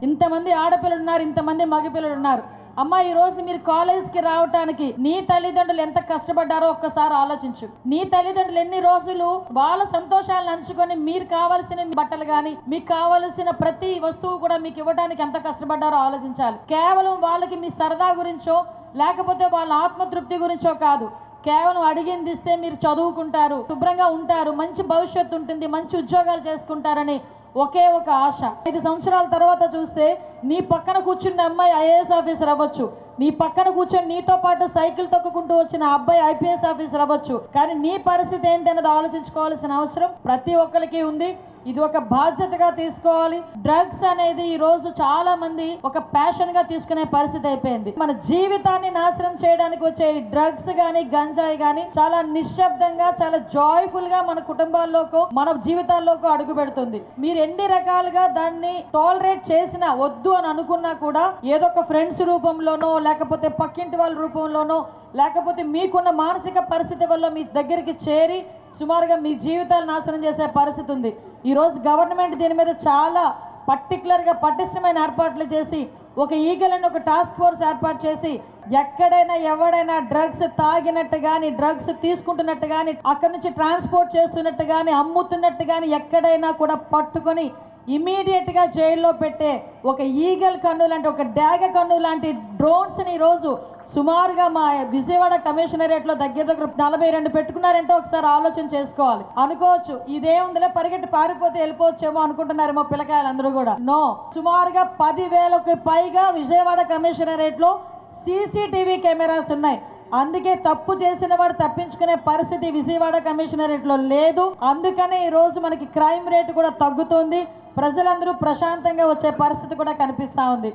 ఇంతమంది ఆడపిల్లలు ఉన్నారు, ఇంతమంది మగపిల్లలు ఉన్నారు. అమ్మ, ఈ రోజు మీరు కాలేజ్కి రావటానికి నీ తల్లిదండ్రులు ఎంత కష్టపడ్డారో ఒక్కసారి ఆలోచించు. నీ తల్లిదండ్రులు ఎన్ని రోజులు వాళ్ళ సంతోషాలను అంచుకొని మీరు కావాల్సిన బట్టలు కానీ మీకు కావలసిన ప్రతి వస్తువు కూడా మీకు ఇవ్వడానికి ఎంత కష్టపడ్డారో ఆలోచించాలి. కేవలం వాళ్ళకి మీ సరదా గురించో లేకపోతే వాళ్ళ ఆత్మతృప్తి గురించో కాదు. కేవలం అడిగింది ఇస్తే మీరు చదువుకుంటారు, శుభ్రంగా ఉంటారు, మంచి భవిష్యత్తు ఉంటుంది, మంచి ఉద్యోగాలు చేసుకుంటారని ఒకే ఒక ఆశ. 5 సంవత్సరాల తర్వాత చూస్తే నీ పక్కన కూర్చున్న అమ్మాయి ఐఏఎస్ ఆఫీసర్ అవ్వచ్చు, నీ పక్కన కూర్చొని నీతో పాటు సైకిల్ తొక్కుకుంటూ వచ్చిన అబ్బాయి ఐపీఎస్ ఆఫీసర్ అవ్వచ్చు. కానీ నీ పరిస్థితి ఏంటనేది ఆలోచించుకోవాల్సిన అవసరం ప్రతి ఒక్కరికి ఉంది. ఇది ఒక బాధ్యతగా తీసుకోవాలి. డ్రగ్స్ అనేది ఈ రోజు చాలా మంది ఒక ప్యాషన్ గా తీసుకునే పరిస్థితి అయిపోయింది. మన జీవితాన్ని నాశనం చేయడానికి వచ్చే ఈ డ్రగ్స్ గానీ గంజాయి గానీ చాలా నిశ్శబ్దంగా, చాలా జాయ్ఫుల్ గా మన కుటుంబాల్లోకి, మన జీవితాల్లోకి అడుగు పెడుతుంది. మీరు ఎన్ని రకాలుగా దాన్ని టాలరేట్ చేసినా, వద్దు అని అనుకున్నా కూడా ఏదో ఒక ఫ్రెండ్స్ రూపంలోనో లేకపోతే పక్కింటి వాళ్ళ రూపంలోనో లేకపోతే మీకున్న మానసిక పరిస్థితి వల్ల మీ దగ్గరికి చేరి సుమారుగా మీ జీవితాలు నాశనం చేసే పరిస్థితి ఉంది. ఈరోజు గవర్నమెంట్ దీని మీద చాలా పర్టికులర్గా పటిష్టమైన ఏర్పాట్లు చేసి ఒక ఈగల్ అని ఒక టాస్క్ ఫోర్స్ ఏర్పాటు చేసి ఎక్కడైనా ఎవడైనా డ్రగ్స్ తాగినట్టు కానీ, డ్రగ్స్ తీసుకుంటున్నట్టు కానీ, అక్కడి నుంచి ట్రాన్స్పోర్ట్ చేస్తున్నట్టు కానీ, అమ్ముతున్నట్టు కానీ ఎక్కడైనా కూడా పట్టుకొని ఇమీడియట్గా జైల్లో పెట్టే ఒక ఈగల్ కన్ను లాంటి, ఒక డాగ కన్ను లాంటి డ్రోన్స్ని ఈరోజు సుమారుగా మా విజయవాడ కమిషనరేట్లో దగ్గర 42 పెట్టుకున్నారంటే ఒకసారి ఆలోచన చేసుకోవాలి. అనుకోవచ్చు ఇదేముందిలే పరిగెట్టి పారిపోతే వెళ్ళిపోవచ్చేమో అనుకుంటున్నారేమో పిల్లకాయలందరూ కూడా. నో, సుమారుగా 10,000కి పైగా విజయవాడ కమిషనరేట్లో సీసీటీవీ కెమెరాస్ ఉన్నాయి. అందుకే తప్పు చేసిన వాడు తప్పించుకునే పరిస్థితి విజయవాడ కమిషనరేట్లో లేదు. అందుకనే ఈ రోజు మనకి క్రైమ్ రేటు కూడా తగ్గుతుంది, ప్రజలందరూ ప్రశాంతంగా వచ్చే పరిస్థితి కూడా కనిపిస్తా ఉంది.